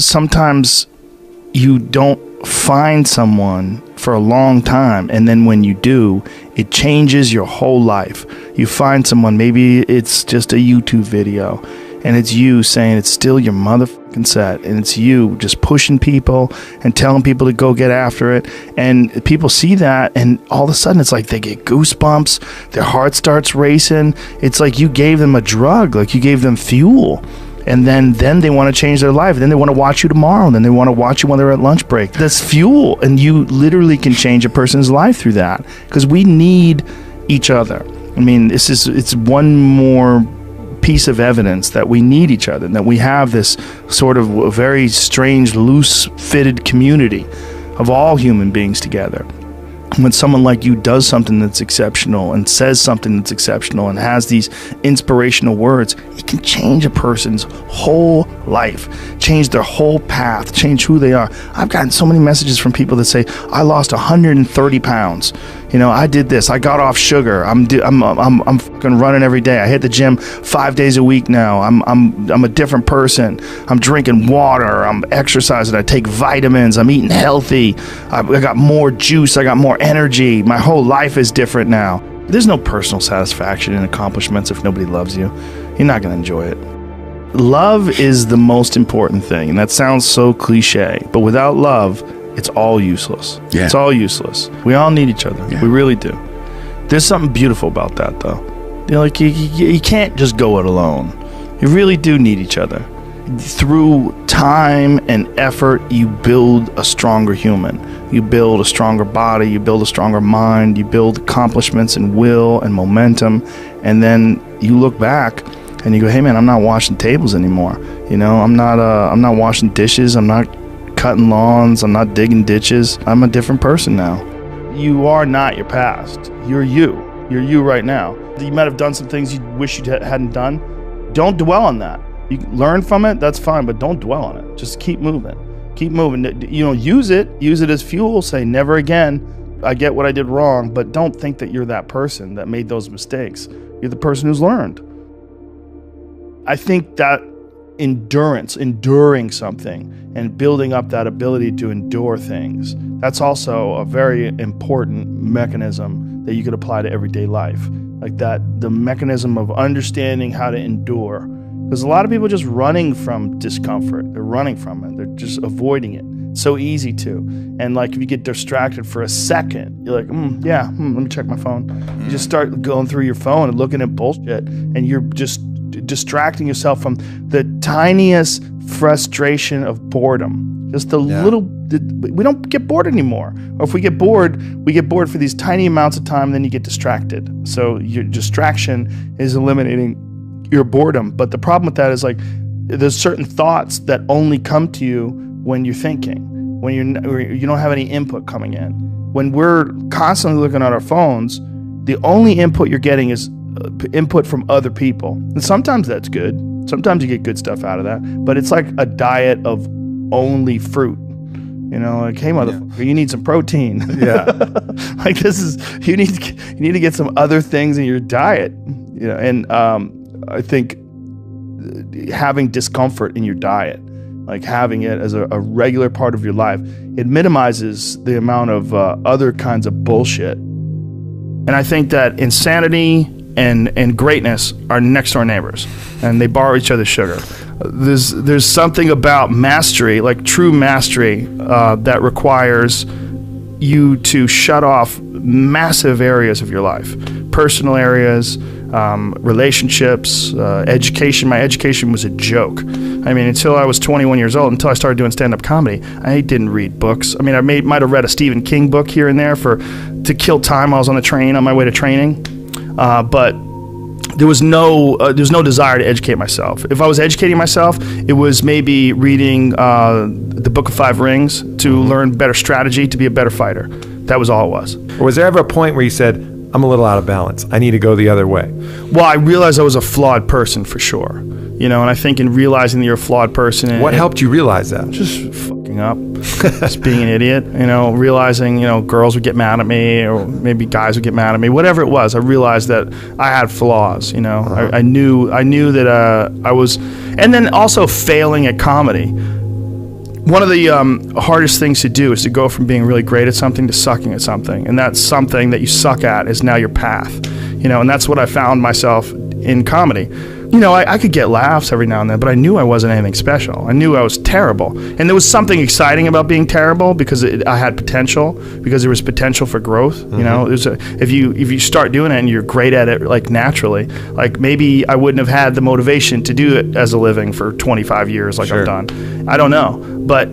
sometimes you don't find someone for a long time, and then when you do, it changes your whole life. You find someone, maybe it's just a YouTube video, and it's you saying it's still your motherfucking set, and it's you just pushing people and telling people to go get after it, and people see that, and all of a sudden it's like they get goosebumps, their heart starts racing. It's like you gave them a drug, like you gave them fuel. And then they want to change their life. Then they want to watch you tomorrow. And then they want to watch you when they're at lunch break. That's fuel. And you literally can change a person's life through that. Because we need each other. I mean, it's one more piece of evidence that we need each other. And that we have this sort of very strange, loose-fitted community of all human beings together. When someone like you does something that's exceptional and says something that's exceptional and has these inspirational words, it can change a person's whole life, change their whole path, change who they are. I've gotten so many messages from people that say, I lost 130 pounds. You know, I did this. I got off sugar. I'm fucking running every day. I hit the gym 5 days a week now. I'm a different person. I'm drinking water. I'm exercising. I take vitamins. I'm eating healthy. I got more juice. I got more energy. My whole life is different now. There's no personal satisfaction in accomplishments if nobody loves you. You're not going to enjoy it. Love is the most important thing, and that sounds so cliche, but without love, it's all useless. Yeah. It's all useless. We all need each other. Yeah. We really do. There's something beautiful about that, though. You know, like you can't just go it alone. You really do need each other. Through time and effort, you build a stronger human. You build a stronger body. You build a stronger mind. You build accomplishments and will and momentum. And then you look back and you go, hey man, I'm not washing tables anymore. You know, I'm not washing dishes. I'm not cutting lawns. I'm not digging ditches. I'm a different person now. You are not your past. You're you. You're you right now. You might have done some things you wish you hadn't done. Don't dwell on that. You learn from it, that's fine, but don't dwell on it. Just keep moving. Keep moving. You know, use it as fuel. Say, never again. I get what I did wrong, but don't think that you're that person that made those mistakes. You're the person who's learned. I think that endurance, enduring something, and building up that ability to endure things, that's also a very important mechanism that you could apply to everyday life. Like that, the mechanism of understanding how to endure. Because a lot of people are just running from discomfort. They're running from it. They're just avoiding it. It's so easy to. And like if you get distracted for a second, you're like, let me check my phone. You just start going through your phone and looking at bullshit, and you're just distracting yourself from the tiniest frustration of boredom. Just the little, we don't get bored anymore. Or if we get bored for these tiny amounts of time, and then you get distracted. So your distraction is eliminating your boredom. But the problem with that is like, there's certain thoughts that only come to you when you're thinking, when you don't have any input coming in. When we're constantly looking at our phones, the only input you're getting is input from other people. And sometimes that's good. Sometimes you get good stuff out of that. But it's like a diet of only fruit. You know, like, hey, motherfucker, you need some protein. Yeah. Like you need to get some other things in your diet. You know, and I think having discomfort in your diet, like having it as a regular part of your life, it minimizes the amount of other kinds of bullshit. And I think that insanity and greatness are next door neighbors, and they borrow each other's sugar. There's something about mastery, like true mastery, that requires you to shut off massive areas of your life, personal areas, relationships, education. My education was a joke. I mean, until I was 21 years old, until I started doing stand-up comedy, I didn't read books. I mean, I might have read a Stephen King book here and there to kill time while I was on the train on my way to training. But there was no desire to educate myself. If I was educating myself, it was maybe reading the Book of Five Rings to learn better strategy, to be a better fighter. That was all it was. Or was there ever a point where you said, I'm a little out of balance, I need to go the other way? Well, I realized I was a flawed person for sure. You know, and I think in realizing that you're a flawed person... What helped you realize that? Just fucking up. Just being an idiot. You know, realizing, girls would get mad at me, or maybe guys would get mad at me. Whatever it was, I realized that I had flaws, you know. Uh-huh. I knew that I was... And then also failing at comedy. one of the hardest things to do is to go from being really great at something to sucking at something. And that something that you suck at is now your path. And that's what I found myself in comedy. I could get laughs every now and then, but I knew I wasn't anything special. I knew I was terrible. And there was something exciting about being terrible because I had potential, because there was potential for growth. If you start doing it and you're great at it, like naturally, like maybe I wouldn't have had the motivation to do it as a living for 25 years like I've done. I don't know. But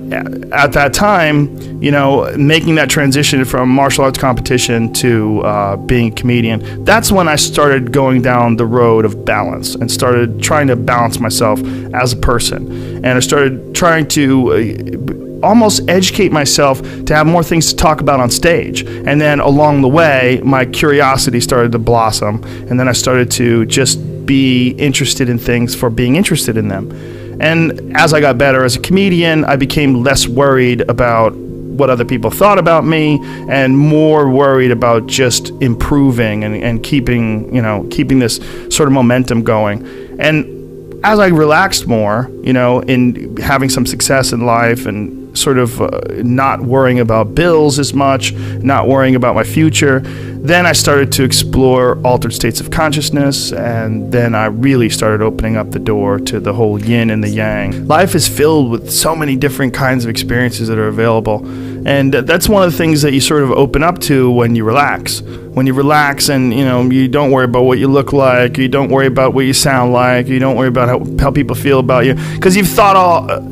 at that time, making that transition from martial arts competition to being a comedian, that's when I started going down the road of balance and started trying to balance myself as a person. And I started trying to almost educate myself to have more things to talk about on stage. And then along the way, my curiosity started to blossom. And then I started to just be interested in things for being interested in them. And as I got better as a comedian, I became less worried about what other people thought about me and more worried about just improving and keeping this sort of momentum going. And as I relaxed more, in having some success in life and sort of not worrying about bills as much, not worrying about my future, then I started to explore altered states of consciousness, and then I really started opening up the door to the whole yin and the yang. Life is filled with so many different kinds of experiences that are available, and that's one of the things that you sort of open up to when you relax. When you relax and, you don't worry about what you look like, you don't worry about what you sound like, you don't worry about how people feel about you, because you've thought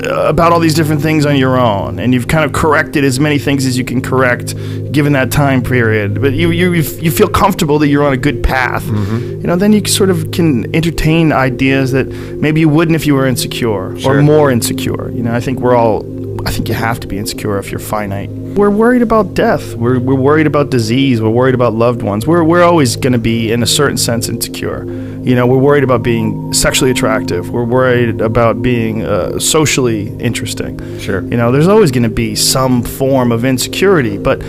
about all these different things on your own, and you've kind of corrected as many things as you can correct given that time period. But you feel comfortable that you're on a good path. Then you sort of can entertain ideas that maybe you wouldn't if you were insecure or more insecure. I think you have to be insecure if you're finite. We're worried about death. We're worried about disease. We're worried about loved ones. We're always going to be, in a certain sense, insecure. We're worried about being sexually attractive. We're worried about being socially interesting. There's always going to be some form of insecurity, but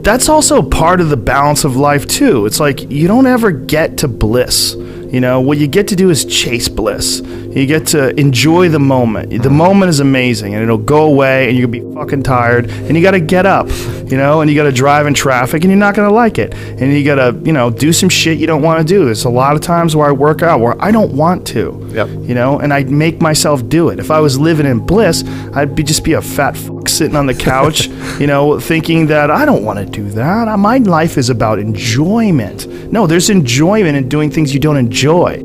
that's also part of the balance of life too. It's like you don't ever get to bliss. What you get to do is chase bliss. You get to enjoy the moment. The moment is amazing, and it'll go away, and you'll be fucking tired, and you got to get up, and you got to drive in traffic, and you're not going to like it, and you got to, do some shit you don't want to do. There's a lot of times where I work out where I don't want to, and I make myself do it. If I was living in bliss, I'd just be a fat fuck sitting on the couch, thinking that I don't want to do that. My life is about enjoyment. No, there's enjoyment in doing things you don't enjoy.